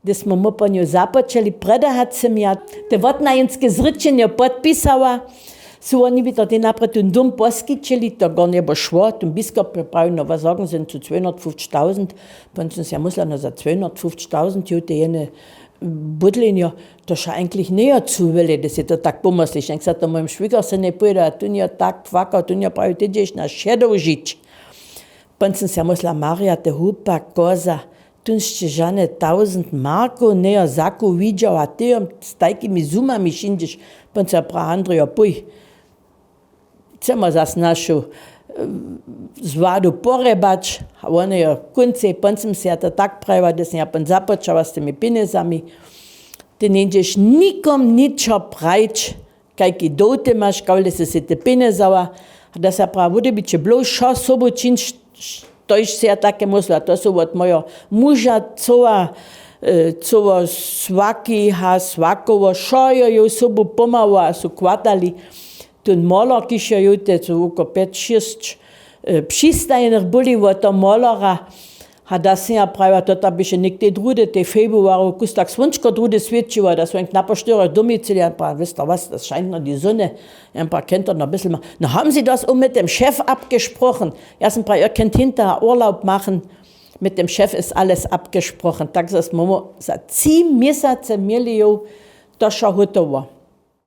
gdy smo mu po nju započeli, predahać sem ja, te vodnajenske zrečenje potpisała, su oni bi to ti napred un dom poskičili, to gar ne bo šlo, ten biskop pripravil na Versorgung sind zu 250.000, dann sind ja musla za 250.000 jute jene budlinja, to še eigentlich näher zuwille, das je to tak pomysliš. Jak sa to mojim švigarse ne pojde, a tu nje tak kvaka, tu nje pravi, ty ideš na šedou žič. Dann sind ja musla Maria, te hupa, koza, tunšće žane 1000 markov, näher Saku vidjał, a ty s takimi sumami šindiš, dann se pravi Andrija, puj, chcemo zas našu zvadu porebać, a one je kunce, pan sem se ja to tak pravila, da sem ja pan započala s temi pinezami, ty neđeš nikom ničo prajč, kajki dote maš, kavle se te pinezala, a da se pravi, bude bi če bilo šo sobo činš, tož se ja také musela, to su od mojo muža, cova svaki, svakovo, šo jo sobu pomalo, a su kvatali, ten maler, ki še jute, so oko 5-6 přistajených boli od toho malera, a da sem ja pravila, to bi še nekde drude, te februaru, kus tak svunčko drude svedčiva, da so en knapo 4 domicili, ein paar, wisst ihr was, das scheint noch die Sonne, ein paar kennt ihr noch ein bisschen mal. Na, haben Sie das mit dem Chef abgesprochen? Ja, ein paar, ihr könnt hinterher Urlaub machen, mit dem Chef ist alles abgesprochen. Tak sa Mama, za 3 Mesece mieli ju, to še hotovo.